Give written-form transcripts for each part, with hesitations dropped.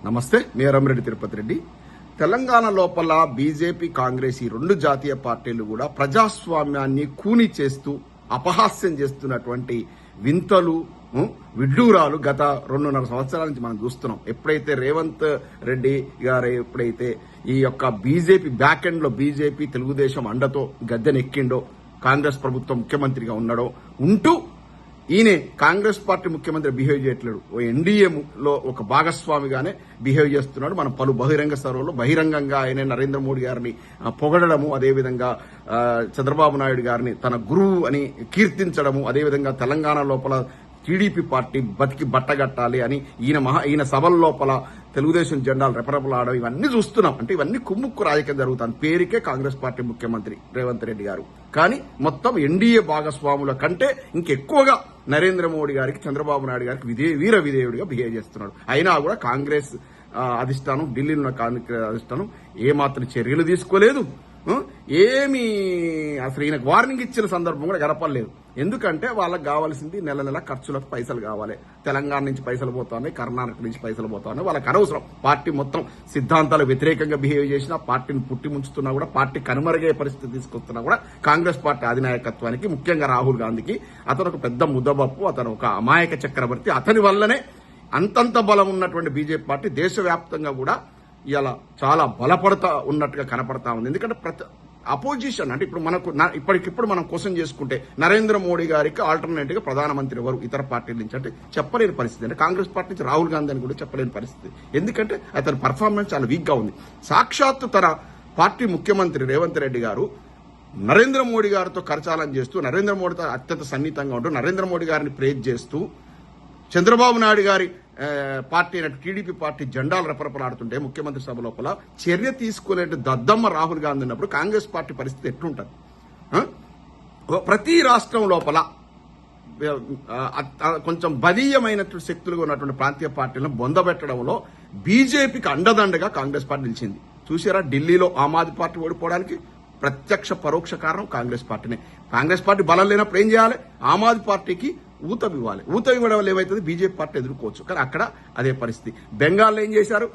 నమస్తే, మీ రామిరెడ్డి తిరుపతి రెడ్డి. తెలంగాణ లోపల బీజేపీ, కాంగ్రెస్ ఈ రెండు జాతీయ పార్టీలు కూడా ప్రజాస్వామ్యాన్ని కూని చేస్తూ అపహాస్యం చేస్తున్నటువంటి వింతలు, విడ్డూరాలు గత 2.5 సంవత్సరాల నుంచి మనం చూస్తున్నాం. ఎప్పుడైతే రేవంత్ రెడ్డి గారు ఎప్పుడైతే ఈ యొక్క బీజేపీ బ్యాక్ ఎండ్ లో బీజేపీ తెలుగుదేశం అండతో గద్దెనెక్కిండో, కాంగ్రెస్ ప్రభుత్వం ముఖ్యమంత్రిగా ఉన్నాడో ఉంటూ ఈయన కాంగ్రెస్ పార్టీ ముఖ్యమంత్రి బిహేవ్ చేయట్లేడు, ఎన్డీఏలో ఒక భాగస్వామిగానే బిహేవ్ చేస్తున్నాడు. మనం పలు బహిరంగ సభల్లో బహిరంగంగా ఆయన నరేంద్ర మోడీ గారిని పొగడము, అదేవిధంగా చంద్రబాబు నాయుడు గారిని తన గురువు అని కీర్తించడము, అదేవిధంగా తెలంగాణ లోపల టీడీపీ పార్టీ బతికి బట్టగట్టాలి అని ఈయన సభల లోపల తెలుగుదేశం జెండాలు రెపరెపలాడడం ఇవన్నీ చూస్తున్నాం. అంటే ఇవన్నీ కుమ్ముక్కు రాజకీయం జరుగుతుంది. పేరుకే కాంగ్రెస్ పార్టీ ముఖ్యమంత్రి రేవంత్ రెడ్డి గారు, కానీ మొత్తం ఎన్డీఏ భాగస్వాముల కంటే ఇంకెక్కువగా నరేంద్ర మోడీ గారికి, చంద్రబాబు నాయుడు గారికి వీర విధేయుడిగా బిహేవ్ చేస్తున్నాడు. అయినా కూడా కాంగ్రెస్ అధిష్టానం, ఢిల్లీలో ఉన్న కాంగ్రెస్ అధిష్టానం ఏమాత్రం చర్యలు తీసుకోలేదు. ఏమి అసలు ఈయనకు వార్నింగ్ ఇచ్చిన సందర్భం కూడా గడపలేదు. ఎందుకంటే వాళ్ళకి కావాల్సింది నెల నెల ఖర్చులకు పైసలు కావాలి. తెలంగాణ నుంచి పైసలు పోతాయి, కర్ణాటక నుంచి పైసలు పోతాయి. వాళ్ళకి అనవసరం. పార్టీ మొత్తం సిద్ధాంతాలకు వ్యతిరేకంగా బిహేవ్ చేసినా, పార్టీని పుట్టి ముంచుతున్నా కూడా, పార్టీ కనుమరుగే పరిస్థితి తీసుకొస్తున్నా కూడా కాంగ్రెస్ పార్టీ అధినాయకత్వానికి, ముఖ్యంగా రాహుల్ గాంధీకి అతను ఒక పెద్ద ముద్దబప్పు, అతను ఒక అమాయక చక్రవర్తి. అతని వల్లనే అంతంత బలం ఉన్నటువంటి బీజేపీ పార్టీ దేశవ్యాప్తంగా కూడా ఇలా చాలా బలపడతా ఉన్నట్టుగా కనపడతా ఉంది. ఎందుకంటే అపోజిషన్ అంటే ఇప్పుడు మనకు ఇప్పటికిప్పుడు మనం క్వశ్చన్ చేసుకుంటే నరేంద్ర మోడీ గారికి ఆల్టర్నేటివ్ గా ప్రధానమంత్రి ఎవరు ఇతర పార్టీల నుంచి అంటే చెప్పలేని పరిస్థితి. అంటే కాంగ్రెస్ పార్టీ నుంచి రాహుల్ గాంధీ అని కూడా చెప్పలేని పరిస్థితి. ఎందుకంటే అతని పర్ఫార్మెన్స్ చాలా వీక్ గా ఉంది. సాక్షాత్తు తన పార్టీ ముఖ్యమంత్రి రేవంత్ రెడ్డి గారు నరేంద్ర మోడీ గారితో కరచాలం చేస్తూ, నరేంద్ర మోడీతో అత్యంత సన్నిహితంగా ఉంటూ, నరేంద్ర మోడీ గారిని ప్రేజ్ చేస్తూ, చంద్రబాబు నాయుడు గారి పార్టీ అయినట్టు టీడీపీ పార్టీ జెండాలు రెపరెపలాడుతుంటే ముఖ్యమంత్రి సభ లోపల చర్య తీసుకునే దద్దమ్మ రాహుల్ గాంధీ ఉన్నప్పుడు కాంగ్రెస్ పార్టీ పరిస్థితి ఎట్లుంటది? ప్రతి రాష్ట్రం లోపల కొంచెం బలీయమైనటువంటి శక్తులుగా ఉన్నటువంటి ప్రాంతీయ పార్టీలను బొందబెట్టడంలో బీజేపీకి అండదండగా కాంగ్రెస్ పార్టీ నిలిచింది. చూసారా, ఢిల్లీలో ఆమ్ ఆద్మీ పార్టీ ఓడిపోవడానికి ప్రత్యక్ష పరోక్ష కారణం కాంగ్రెస్ పార్టీనే. కాంగ్రెస్ పార్టీ బలం లేనప్పుడు ఏం చేయాలి? ఆమ్ ఆద్మీ పార్టీకి ఊతం ఇవ్వాలి. ఊతం ఇవ్వడం వల్ల ఏమైతుంది? బీజేపీ పార్టీ ఎదుర్కోవచ్చు. కానీ అక్కడ అదే పరిస్థితి. బెంగాల్లో ఏం చేశారు?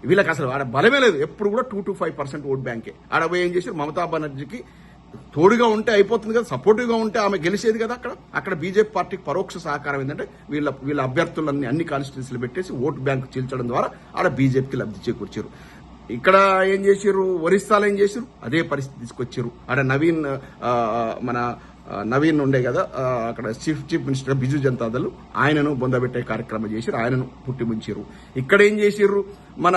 వీళ్ళకి అసలు ఆడ బలమే లేదు. ఎప్పుడు కూడా 2 to 5% ఓట్ బ్యాంకే. ఆడ పోయి ఏం చేశారు? మమతా బెనర్జీకి తోడుగా ఉంటే అయిపోతుంది కదా, సపోర్టివ్ గా ఉంటే ఆమె గెలిచేది కదా. అక్కడ బీజేపీ పార్టీకి పరోక్ష సహకారం ఏంటంటే వీళ్ళ అభ్యర్థులన్నీ అన్ని కాన్స్టిట్యూన్సీలు పెట్టేసి ఓటు బ్యాంకు చీల్చడం ద్వారా ఆడ బీజేపీకి లబ్ధి చేకూర్చారు. ఇక్కడ ఏం చేశారు? ఒరిస్సాలో ఏం చేశారు? అదే పరిస్థితి తీసుకొచ్చారు. ఆడ నవీన్ ఉండే కదా, అక్కడ చీఫ్ మినిస్టర్ బిజు జనతాదళ్, ఆయనను బొందబెట్టే కార్యక్రమం చేశారు, ఆయనను పుట్టిముంచారు. ఇక్కడ ఏం చేశారు? మన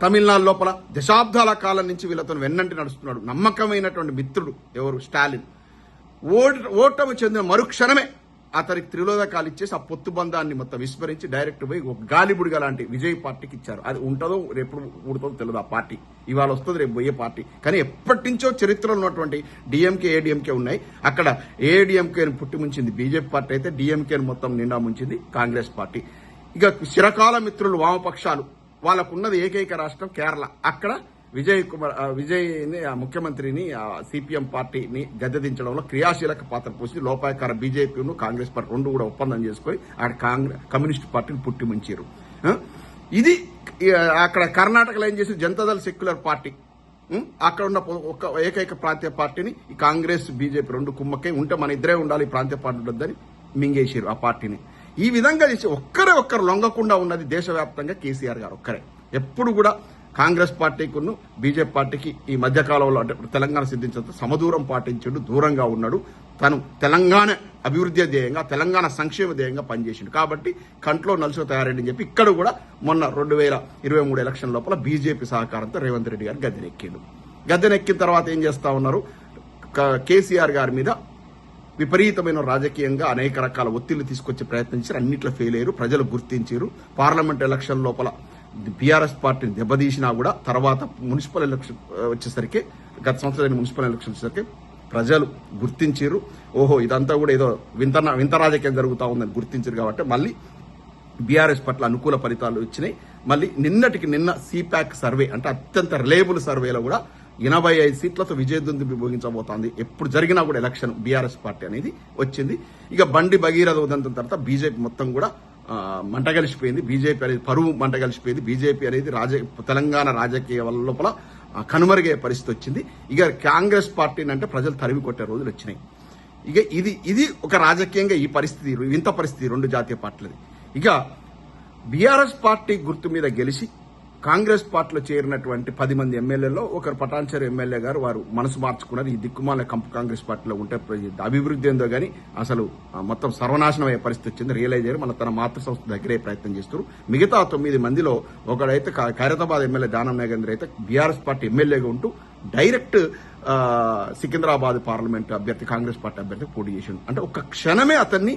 తమిళనాడు లోపల దశాబ్దాల కాలం నుంచి వీళ్ళతో వెన్నంటి నడుస్తున్నాడు నమ్మకమైనటువంటి మిత్రుడు ఎవరు? స్టాలిన్. ఓటమి చెందిన మరుక్షణమే అతనికి త్రిలోదకాలు ఇచ్చేసి ఆ పొత్తు బంధాన్ని మొత్తం విస్మరించి డైరెక్ట్ పోయి ఒక గాలిబుడిగా లాంటి విజయ్ పార్టీకి ఇచ్చారు. అది ఉంటుందో ఎప్పుడు ఊడుతుందో తెలియదు. ఆ పార్టీ ఇవాళ వస్తుంది, రేపు పోయే పార్టీ. కానీ ఎప్పటి నుంచో చరిత్రలో ఉన్నటువంటి డిఎంకే, ఏడీఎంకే ఉన్నాయి. అక్కడ ఏడీఎంకేని పుట్టి ముంచింది బీజేపీ పార్టీ, అయితే డిఎంకేని మొత్తం నిండా ముంచింది కాంగ్రెస్ పార్టీ. ఇక చిరకాల మిత్రులు వామపక్షాలు, వాళ్ళకున్నది ఏకైక రాష్ట్రం కేరళ. అక్కడ విజయ్ని ఆ ముఖ్యమంత్రిని సిపిఎం పార్టీని గద్దెదించడంలో క్రియాశీలక పాత్ర పోసి లోపాయకార బీజేపీను కాంగ్రెస్ పార్టీ రెండు కూడా ఒప్పందం చేసుకుని కమ్యూనిస్ట్ పార్టీని పుట్టిముంచారు. ఇది అక్కడ కర్ణాటకలో ఏం చేసి జనతాదళ్ సెక్యులర్ పార్టీ, అక్కడ ఉన్న ఒక ఏకైక ప్రాంతీయ పార్టీని ఈ కాంగ్రెస్ బీజేపీ రెండు కుమ్మకై ఉంటే మన ఇద్దరే ఉండాలి, ఈ ప్రాంతీయ పార్టీ ఉండొద్దని మింగేసారు ఆ పార్టీని. ఈ విధంగా చేసి ఒక్కరు లొంగకుండా ఉన్నది దేశవ్యాప్తంగా కేసీఆర్ గారు ఒక్కరే. ఎప్పుడు కూడా కాంగ్రెస్ పార్టీకును బీజేపీ పార్టీకి ఈ మధ్యకాలంలో అంటే తెలంగాణ సిద్ధించేంత సమదూరం పాటించాడు, దూరంగా ఉన్నాడు. తను తెలంగాణ అభివృద్ధి ధ్యేయంగా, తెలంగాణ సంక్షేమ ధ్యేయంగా పనిచేసిండు. కాబట్టి కంట్లో నలుసు తయారైందని చెప్పి ఇక్కడ కూడా మొన్న 2023 ఎలక్షన్ లోపల బీజేపీ సహకారంతో రేవంత్ రెడ్డి గారు గద్దెనెక్కిండు. గద్దెనెక్కిన తర్వాత ఏం చేస్తా ఉన్నారు? కేసీఆర్ గారి మీద విపరీతమైన రాజకీయంగా అనేక రకాల ఒత్తిళ్లు తీసుకొచ్చే ప్రయత్నించారు. అన్నిట్లో ఫెయిల్ అయ్యారు. ప్రజలు గుర్తించారు. పార్లమెంట్ ఎలక్షన్ లోపల బీఆర్ఎస్ పార్టీని దెబ్బతీసినా కూడా తర్వాత మున్సిపల్ ఎలక్షన్ వచ్చేసరికి, గత సంవత్సరం మున్సిపల్ ఎలక్షన్ వచ్చేసరికి ప్రజలు గుర్తించారు. ఓహో, ఇదంతా కూడా ఏదో వింత రాజకీయం జరుగుతూ ఉందని గుర్తించారు. కాబట్టి మళ్ళీ బీఆర్ఎస్ పట్ల అనుకూల ఫలితాలు వచ్చినాయి. మళ్ళీ నిన్న సిపాక్ సర్వే అంటే అత్యంత రిలయబుల్ సర్వేలో కూడా 85 సీట్లతో విజయదుందుబి భోగించబోతోంది. ఎప్పుడు జరిగినా కూడా ఎలక్షన్ బీఆర్ఎస్ పార్టీ అనేది వచ్చింది. ఇక బండి భగీరథ ఉదంతం తర్వాత బీజేపీ మొత్తం కూడా మంటగలిసిపోయింది. బీజేపీ అనేది పరువు మంటగలిసిపోయింది. బీజేపీ అనేది తెలంగాణ రాజకీయ లోపల కనుమరుగయ్యే పరిస్థితి వచ్చింది. ఇక కాంగ్రెస్ పార్టీని అంటే ప్రజలు తరిమి కొట్టే రోజులు వచ్చినాయి. ఇక ఇది ఒక రాజకీయంగా ఈ పరిస్థితి, వింత పరిస్థితి రెండు జాతీయ పార్టీలది. ఇక బీఆర్ఎస్ పార్టీ గుర్తు మీద గెలిచి కాంగ్రెస్ పార్టీలో చేరినటువంటి 10 మంది ఎమ్మెల్యేలో ఒకరు పటాన్చెరు ఎమ్మెల్యే గారు వారు మనసు మార్చుకున్నారు. ఈ దిక్కుమాల కంపు కాంగ్రెస్ పార్టీలో ఉంటే అభివృద్ధి ఏందో గానీ అసలు మొత్తం సర్వనాశనం అయ్యే పరిస్థితి వచ్చింది. రియలైజ్ అయ్యారు. మన తన మాతృ సంస్థ దగ్గరే ప్రయత్నం చేస్తారు. మిగతా 9 మందిలో ఒకడైతే ఖైరతాబాద్ ఎమ్మెల్యే దానం నాగేంద్ర అయితే బీఆర్ఎస్ పార్టీ ఎమ్మెల్యేగా ఉంటూ డైరెక్ట్ సికింద్రాబాద్ పార్లమెంట్ అభ్యర్థి కాంగ్రెస్ పార్టీ అభ్యర్థి పోటీ చేసిండు. అంటే ఒక క్షణమే అతన్ని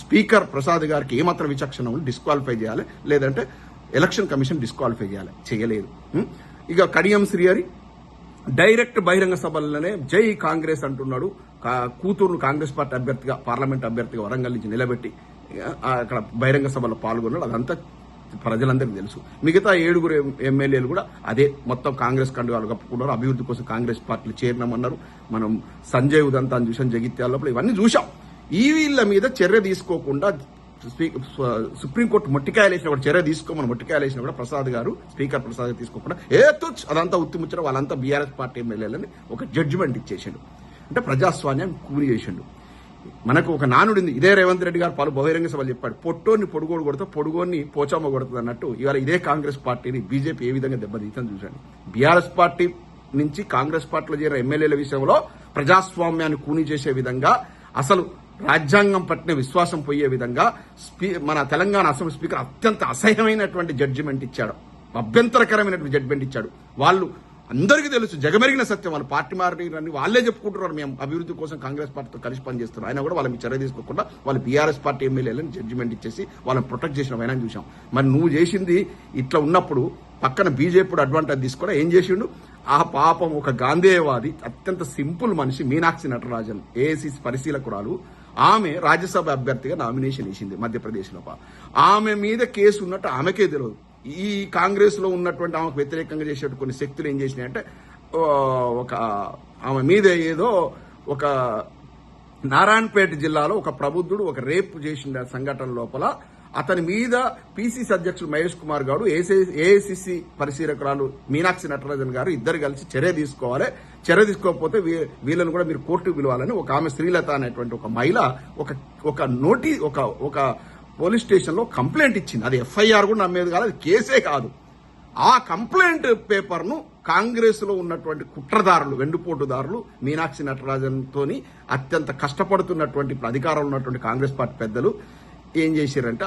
స్పీకర్ ప్రసాద్ గారికి ఏమాత్రం విచక్షణ ఉండి డిస్క్వాలిఫై చేయాలి, లేదంటే ఎలక్షన్ కమిషన్ డిస్క్వాలిఫై చేయలేదు. ఇక కడియం శ్రీహరి డైరెక్ట్ బహిరంగ సభల్లోనే జై కాంగ్రెస్ అంటున్నాడు. కూతురును కాంగ్రెస్ పార్టీ అభ్యర్థిగా పార్లమెంట్ అభ్యర్థిగా వరంగల్ నుంచి నిలబెట్టి అక్కడ బహిరంగ సభలో పాల్గొన్నాడు. అదంతా ప్రజలందరికీ తెలుసు. మిగతా 7 ఎమ్మెల్యేలు కూడా అదే మొత్తం కాంగ్రెస్ కండువాలు కప్పుకున్నారు. అభివృద్ధి కోసం కాంగ్రెస్ పార్టీలు చేరినామన్నారు. మనం సంజయ్ ఉదంతా చూసాం, జగిత్యాల లోపల ఇవన్నీ చూసాం. ఈ వీళ్ళ మీద చర్య తీసుకోకుండా సుప్రీంకోర్టు మొట్టికాయలేసిన కూడా చర్య తీసుకోమని మొట్టికాయలేసిన కూడా ప్రసాద్ గారు స్పీకర్ ప్రసాద్ గారు తీసుకోకుండా అదంతా ఉత్తిముచ్చడం వాళ్ళంతా బీఆర్ఎస్ పార్టీ ఎమ్మెల్యేలని ఒక జడ్జిమెంట్ ఇచ్చేసిండు. అంటే ప్రజాస్వామ్యం కూలి చేసిండు. మనకు ఒక నానుడింది. ఇదే రేవంత్ రెడ్డి గారు పలు బహిరంగ సభలు చెప్పాడు, పొట్టోని పొడుగోడు కొడతా పొడుగోని పోచమ్మ కొడుతుంది అన్నట్టు. ఇవాళ ఇదే కాంగ్రెస్ పార్టీని బీజేపీ ఏ విధంగా దెబ్బతీయని చూశాడు. బీఆర్ఎస్ పార్టీ నుంచి కాంగ్రెస్ పార్టీలో చేరిన ఎమ్మెల్యేల విషయంలో ప్రజాస్వామ్యాన్ని కూని చేసే విధంగా, అసలు రాజ్యాంగం పట్టిన విశ్వాసం పోయే విధంగా మన తెలంగాణ అసెంబ్లీ స్పీకర్ అత్యంత అసహ్యమైనటువంటి జడ్జిమెంట్ ఇచ్చాడు. అభ్యంతరకరమైనటువంటి జడ్జిమెంట్ ఇచ్చాడు. వాళ్ళు అందరికీ తెలుసు, జగమెరిగిన సత్యం. వాళ్ళు పార్టీ మారినని వాళ్ళే చెప్పుకుంటున్నారు, మేము అభివృద్ధి కోసం కాంగ్రెస్ పార్టీతో కలిసి పనిచేస్తున్నారు. ఆయన కూడా వాళ్ళని చర్య తీసుకోకుండా వాళ్ళు బీఆర్ఎస్ పార్టీ ఎమ్మెల్యేలను జడ్జిమెంట్ ఇచ్చేసి వాళ్ళని ప్రొటెక్ట్ చేసిన ఆయన చూసాం. మరి నువ్వు చేసింది ఇట్లా ఉన్నప్పుడు పక్కన బీజేపీ అడ్వాంటేజ్ తీసుకుని ఏం చేసిండు? ఆ పాపం ఒక గాంధేయవాది, అత్యంత సింపుల్ మనిషి మీనాక్షి నటరాజన్, ఏఐసిసి పరిశీలకురాలు, ఆమె రాజ్యసభ అభ్యర్థిగా నామినేషన్ వేసింది మధ్యప్రదేశ్లో. ఆమె మీద కేసు ఉన్నట్టు ఆమెకే తెలియదు. ఈ కాంగ్రెస్ లో ఉన్నటువంటి ఆమెకు వ్యతిరేకంగా చేసేటువంటి కొన్ని శక్తులు ఏం చేసినాయంటే ఆమె మీద ఏదో ఒక నారాయణపేట జిల్లాలో ఒక ప్రబుద్ధుడు ఒక రేపు చేసిన సంఘటన లోపల అతని మీద పిసిసి అధ్యక్షుడు మహేష్ కుమార్ గారు, ఏఐసిసి పరిశీలకురాలు మీనాక్షి నటరాజన్ గారు ఇద్దరు కలిసి చర్య తీసుకోవాలి, చర్య తీసుకోకపోతే వీళ్ళని కూడా మీరు కోర్టుకు పిలవాలని ఒక ఆమె శ్రీలత అనేటువంటి ఒక మహిళ ఒక పోలీస్ స్టేషన్ లో కంప్లైంట్ ఇచ్చింది. అది ఎఫ్ఐఆర్ కూడా నమ్మేది కాదు, అది కేసే కాదు. ఆ కంప్లైంట్ పేపర్ ను కాంగ్రెస్ లో ఉన్నటువంటి కుట్రదారులు, వెండుపోటుదారులు మీనాక్షి నటరాజన్ తోని అత్యంత కష్టపడుతున్నటువంటి అధికారంలో ఉన్నటువంటి కాంగ్రెస్ పార్టీ పెద్దలు ఏం చేశారంటే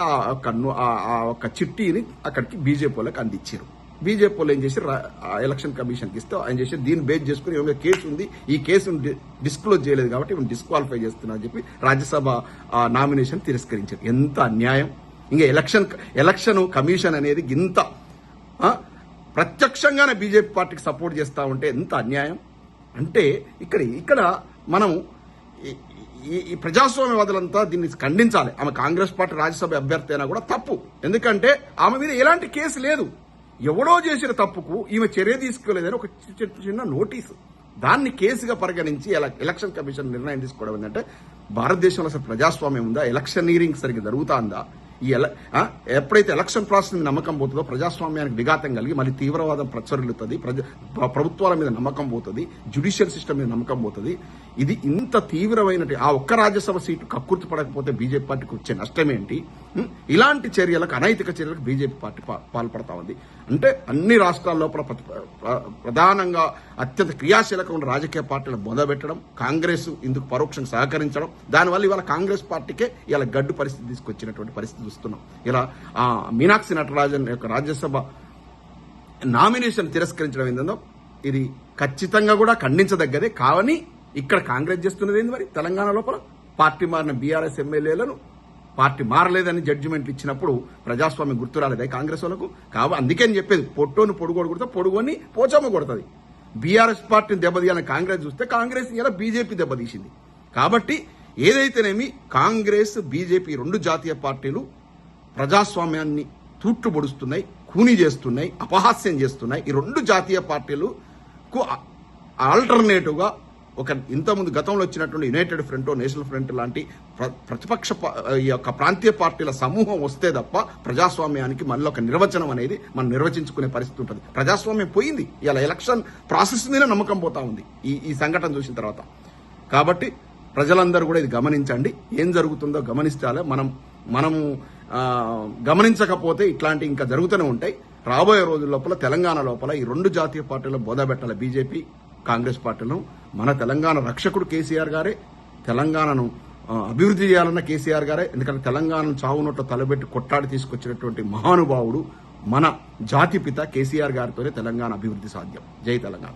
ఆ ఒక్క చిట్టీని అక్కడికి బీజేపీ వాళ్ళకి అందించారు. బీజేపీ వాళ్ళు ఏం చేశారు, ఎలక్షన్ కమిషన్ కి ఇస్తే ఆయన చేసి దీన్ని బేస్ చేసుకుని ఏమైనా కేసు ఉంది, ఈ కేసును డిస్క్లోజ్ చేయలేదు కాబట్టి ఈమెను డిస్క్వాలిఫై చేస్తున్నా అని చెప్పి రాజ్యసభ నామినేషన్ తిరస్కరించారు. ఎంత అన్యాయం! ఇంకా ఎలక్షన్ కమిషన్ అనేది ఇంత ప్రత్యక్షంగానే బీజేపీ పార్టీకి సపోర్ట్ చేస్తా ఉంటే ఎంత అన్యాయం అంటే ఇక్కడ మనం ఈ ప్రజాస్వామ్యవాదులంతా దీన్ని ఖండించాలి. ఆమె కాంగ్రెస్ పార్టీ రాజ్యసభ అభ్యర్థి అయినా కూడా తప్పు. ఎందుకంటే ఆమె మీద ఎలాంటి కేసు లేదు. ఎవడో చేసిన తప్పుకు ఈమె చర్య తీసుకోలేదని ఒక చిన్న నోటీసు, దాన్ని కేసుగా పరిగణించి ఎలక్షన్ కమిషన్ నిర్ణయం తీసుకోవడం ఏంటంటే భారతదేశంలో అసలు ప్రజాస్వామ్యం ఉందా? ఎలక్షనీరింగ్ సరిగ్గా జరుగుతుందా? ఎప్పుడైతే ఎలక్షన్ ప్రాసెస్ మీద నమ్మకం పోతుందో ప్రజాస్వామ్యానికి విఘాతం కలిగి మళ్ళీ తీవ్రవాదం ప్రచురిల్లుతుంది, ప్రభుత్వాల మీద నమ్మకం పోతుంది, జ్యుడిషియల్ సిస్టమ్ మీద నమ్మకం పోతుంది. ఇది ఇంత తీవ్రమైన ఆ ఒక్క రాజ్యసభ సీటు కక్కుర్తి పడకపోతే బీజేపీ పార్టీకి వచ్చే నష్టం ఏంటి? ఇలాంటి చర్యలకు, అనైతిక చర్యలకు బీజేపీ పార్టీ పాల్పడతా ఉంది. అంటే అన్ని రాష్ట్రాల లోపల ప్రధానంగా అత్యంత క్రియాశీలకంగా ఉన్న రాజకీయ పార్టీలను మొదలుపెట్టడం, కాంగ్రెస్ ఇందుకు పరోక్షంగా సహకరించడం, దానివల్ల ఇవాళ కాంగ్రెస్ పార్టీకే ఇలా గడ్డు పరిస్థితి తీసుకొచ్చినటువంటి పరిస్థితి చూస్తున్నాం. ఇలా మీనాక్షి నటరాజన్ యొక్క రాజ్యసభ నామినేషన్ తిరస్కరించడం ఏందో ఇది ఖచ్చితంగా కూడా ఖండించదగ్గదే. కావని ఇక్కడ కాంగ్రెస్ చేస్తున్నది ఏంది? మరి తెలంగాణ లోపల పార్టీ మారిన బీఆర్ఎస్ ఎమ్మెల్యేలను పార్టీ మారలేదని జడ్జిమెంట్లు ఇచ్చినప్పుడు ప్రజాస్వామ్యం గుర్తు రాలేదా కాంగ్రెస్ వాళ్ళకు? అందుకే చెప్పేది, పొట్టోని పొడుగోడు కొడితే పొడుగోని పోచమ్మ కొడుతుంది. బీఆర్ఎస్ పార్టీని దెబ్బతీయాలని కాంగ్రెస్ చూస్తే కాంగ్రెస్ ఇలా బీజేపీ దెబ్బతీసింది. కాబట్టి ఏదైతేనేమి కాంగ్రెస్, బీజేపీ రెండు జాతీయ పార్టీలు ప్రజాస్వామ్యాన్ని తూట్లు పొడుస్తున్నాయి, కూని చేస్తున్నాయి, అపహాస్యం చేస్తున్నాయి. ఈ రెండు జాతీయ పార్టీలకు ఆల్టర్నేటివ్ గా ఇంతకుముందు గతంలో వచ్చినటువంటి యునైటెడ్ ఫ్రంట్, నేషనల్ ఫ్రంట్ లాంటి ప్రతిపక్ష ఈ యొక్క ప్రాంతీయ పార్టీల సమూహం వస్తే తప్ప ప్రజాస్వామ్యానికి మళ్ళీ ఒక నిర్వచనం అనేది మనం నిర్వచించుకునే పరిస్థితి ఉంటుంది. ప్రజాస్వామ్యం పోయింది. ఇలా ఎలక్షన్ ప్రాసెస్ మీద నమ్మకం పోతా ఉంది ఈ సంఘటన చూసిన తర్వాత. కాబట్టి ప్రజలందరూ కూడా ఇది గమనించండి. ఏం జరుగుతుందో గమనించాలి. మనము గమనించకపోతే ఇట్లాంటి ఇంకా జరుగుతూనే ఉంటాయి. రాబోయే రోజుల లోపల తెలంగాణ లోపల ఈ రెండు జాతీయ పార్టీలను బోధపెట్టాలి. బీజేపీ, కాంగ్రెస్ పార్టీలను. మన తెలంగాణ రక్షకుడు కేసీఆర్ గారే. తెలంగాణను అభివృద్ధి చేయాలన్న కేసీఆర్ గారే. ఎందుకంటే తెలంగాణను చావునోట్ల తలబెట్టి కొట్టాడి తీసుకొచ్చినటువంటి మహానుభావుడు మన జాతిపిత కేసీఆర్ గారితోనే తెలంగాణ అభివృద్ధి సాధ్యం. జై తెలంగాణ.